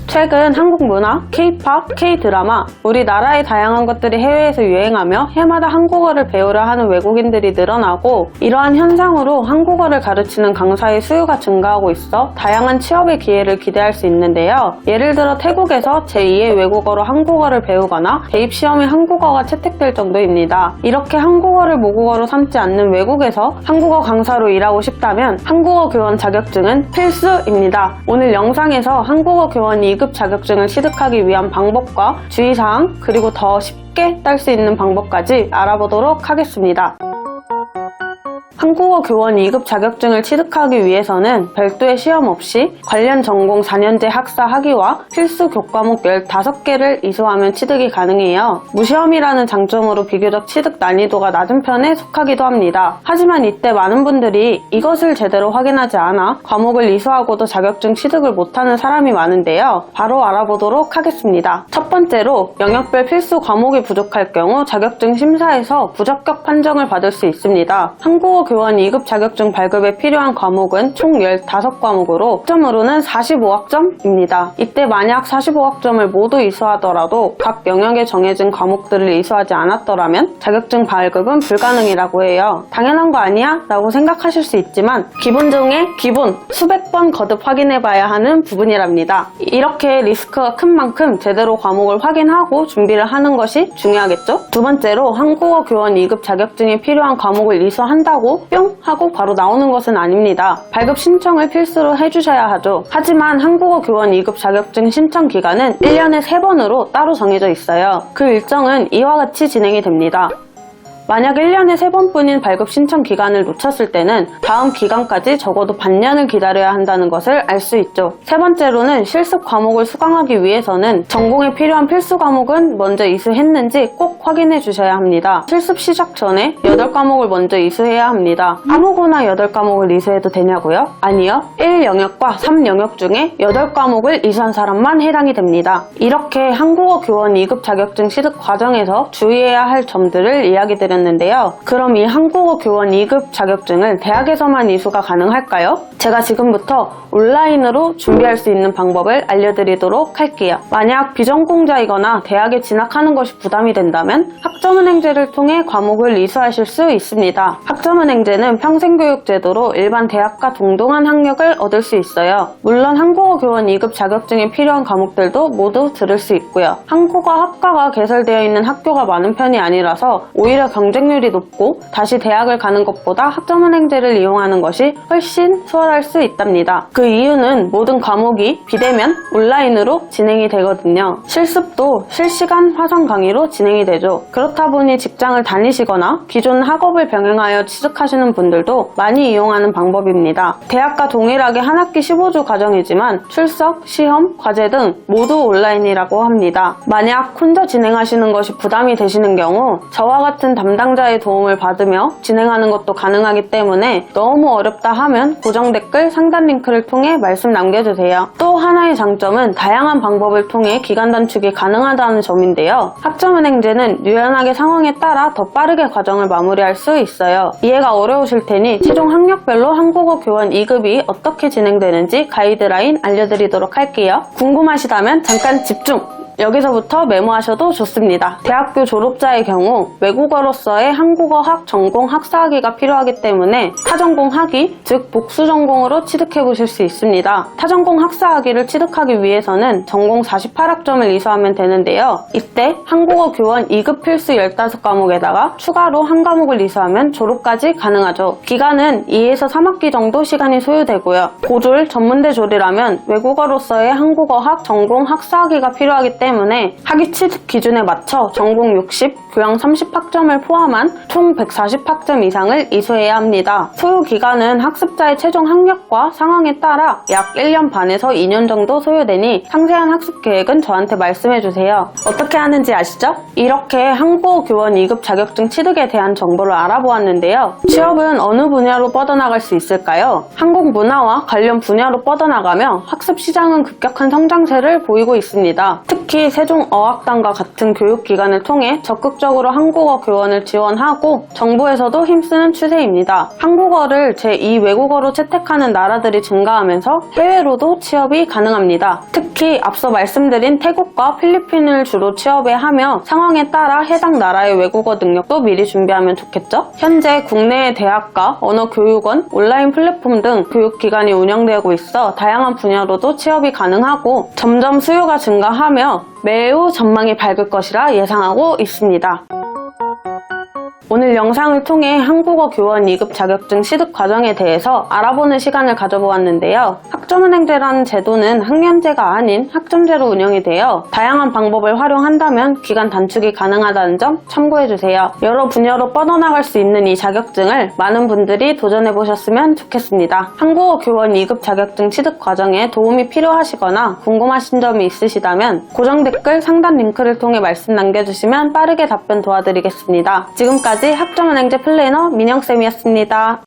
최근 한국 문화, K-팝, K-드라마, 우리나라의 다양한 것들이 해외에서 유행하며 해마다 한국어를 배우려 하는 외국인들이 늘어나고 이러한 현상으로 한국어를 가르치는 강사의 수요가 증가하고 있어 다양한 취업의 기회를 기대할 수 있는데요. 예를 들어 태국에서 제2의 외국어로 한국어를 배우거나 대입시험에 한국어가 채택될 정도입니다. 이렇게 한국어를 모국어로 삼지 않는 외국에서 한국어 강사로 일하고 싶다면 한국어 교원 자격증은 필수입니다. 오늘 영상에서 한국어 교원 2급 자격증을 취득하기 위한 방법과 주의사항 그리고 더 쉽게 딸 수 있는 방법까지 알아보도록 하겠습니다. 한국어 교원 2급 자격증을 취득하기 위해서는 별도의 시험 없이 관련 전공 4년제 학사 학위와 필수 교과목 15개를 이수하면 취득이 가능해요. 무시험이라는 장점으로 비교적 취득 난이도가 낮은 편에 속하기도 합니다. 하지만 이때 많은 분들이 이것을 제대로 확인하지 않아 과목을 이수하고도 자격증 취득을 못하는 사람이 많은데요. 바로 알아보도록 하겠습니다. 첫 번째로 영역별 필수 과목이 부족할 경우 자격증 심사에서 부적격 판정을 받을 수 있습니다. 한국어 교원 2급 자격증 발급에 필요한 과목은 총 15과목으로 학점으로는 45학점입니다. 이때 만약 45학점을 모두 이수하더라도 각 영역에 정해진 과목들을 이수하지 않았더라면 자격증 발급은 불가능이라고 해요. 당연한 거 아니야? 라고 생각하실 수 있지만 기본 중에 기본 수백 번 거듭 확인해봐야 하는 부분이랍니다. 이렇게 리스크가 큰 만큼 제대로 과목을 확인하고 준비를 하는 것이 중요하겠죠? 두 번째로 한국어 교원 2급 자격증이 필요한 과목을 이수한다고 뿅 하고 바로 나오는 것은 아닙니다. 발급 신청을 필수로 해주셔야 하죠. 하지만 한국어 교원 2급 자격증 신청 기간은 1년에 3번으로 따로 정해져 있어요. 그 일정은 이와 같이 진행이 됩니다. 만약 1년에 3번뿐인 발급 신청 기간을 놓쳤을 때는 다음 기간까지 적어도 반년을 기다려야 한다는 것을 알 수 있죠. 세 번째로는 실습 과목을 수강하기 위해서는 전공에 필요한 필수 과목은 먼저 이수했는지 꼭 확인해 주셔야 합니다. 실습 시작 전에 8과목을 먼저 이수해야 합니다. 아무거나 8과목을 이수해도 되냐고요? 아니요. 1영역과 3영역 중에 8과목을 이수한 사람만 해당이 됩니다. 이렇게 한국어 교원 2급 자격증 취득 과정에서 주의해야 할 점들을 이야기 드렸는데요. 그럼 이 한국어 교원 2급 자격증을 대학에서만 이수가 가능할까요? 제가 지금부터 온라인으로 준비할 수 있는 방법을 알려드리도록 할게요. 만약 비전공자이거나 대학에 진학하는 것이 부담이 된다면 학점은행제를 통해 과목을 이수하실 수 있습니다. 학점은행제는 평생교육제도로 일반 대학과 동등한 학력을 얻을 수 있어요. 물론 한국어 교원 2급 자격증이 필요한 과목들도 모두 들을 수 있고요. 한국어 학과가 개설되어 있는 학교가 많은 편이 아니라서 오히려 경쟁률이 높고 다시 대학을 가는 것보다 학점은행제를 이용하는 것이 훨씬 수월할 수 있답니다. 그 이유는 모든 과목이 비대면 온라인으로 진행이 되거든요. 실습도 실시간 화상 강의로 진행이 되죠. 그렇다 보니 직장을 다니시거나 기존 학업을 병행하여 취득하시는 분들도 많이 이용하는 방법입니다. 대학과 동일하게 한 학기 15주 과정이지만 출석, 시험, 과제 등 모두 온라인이라고 합니다. 만약 혼자 진행하시는 것이 부담이 되시는 경우 저와 같은 담당자의 도움을 받으며 진행하는 것도 가능하기 때문에 너무 어렵다 하면 고정 댓글 상단 링크를 통해 말씀 남겨주세요. 또 하나의 장점은 다양한 방법을 통해 기간 단축이 가능하다는 점인데요. 학점은행제는 유연하게 상황에 따라 더 빠르게 과정을 마무리할 수 있어요. 이해가 어려우실 테니 최종 학력별로 한국어 교원 2급이 어떻게 진행되는지 가이드라인 알려드리도록 할게요. 궁금하시다면 잠깐 집중! 여기서부터 메모하셔도 좋습니다. 대학교 졸업자의 경우 외국어로서의 한국어학 전공 학사학위가 필요하기 때문에 타전공 학위, 즉 복수전공으로 취득해보실 수 있습니다. 타전공 학사학위를 취득하기 위해서는 전공 48학점을 이수하면 되는데요. 이때 한국어 교원 2급 필수 15과목에다가 추가로 한 과목을 이수하면 졸업까지 가능하죠. 기간은 2에서 3학기 정도 시간이 소요되고요. 고졸, 전문대 졸이라면 외국어로서의 한국어학 전공 학사학위가 필요하기 때문에 학위 취득 기준에 맞춰 전공 60, 교양 30학점을 포함한 총 140학점 이상을 이수해야 합니다. 소요 기간은 학습자의 최종 학력과 상황에 따라 약 1년 반에서 2년 정도 소요되니 상세한 학습 계획은 저한테 말씀해주세요. 어떻게 하는지 아시죠? 이렇게 한국어 교원 2급 자격증 취득에 대한 정보를 알아보았는데요. 취업은 어느 분야로 뻗어나갈 수 있을까요? 한국 문화와 관련 분야로 뻗어나가며 학습 시장은 급격한 성장세를 보이고 있습니다. 특히 세종어학당과 같은 교육기관을 통해 적극적으로 한국어 교원을 지원하고 정부에서도 힘쓰는 추세입니다. 한국어를 제2 외국어로 채택하는 나라들이 증가하면서 해외로도 취업이 가능합니다. 특히 특히 앞서 말씀드린 태국과 필리핀을 주로 취업해 하며 상황에 따라 해당 나라의 외국어 능력도 미리 준비하면 좋겠죠? 현재 국내의 대학과 언어교육원, 온라인 플랫폼 등 교육기관이 운영되고 있어 다양한 분야로도 취업이 가능하고 점점 수요가 증가하며 매우 전망이 밝을 것이라 예상하고 있습니다. 오늘 영상을 통해 한국어 교원 2급 자격증 취득 과정에 대해서 알아보는 시간을 가져보았는데요. 학점은행제라는 제도는 학년제가 아닌 학점제로 운영이 되어 다양한 방법을 활용한다면 기간 단축이 가능하다는 점 참고해주세요. 여러 분야로 뻗어나갈 수 있는 이 자격증을 많은 분들이 도전해보셨으면 좋겠습니다. 한국어 교원 2급 자격증 취득 과정에 도움이 필요하시거나 궁금하신 점이 있으시다면 고정 댓글 상단 링크를 통해 말씀 남겨주시면 빠르게 답변 도와드리겠습니다. 지금까지 학점은행제 플래너 민영쌤이었습니다.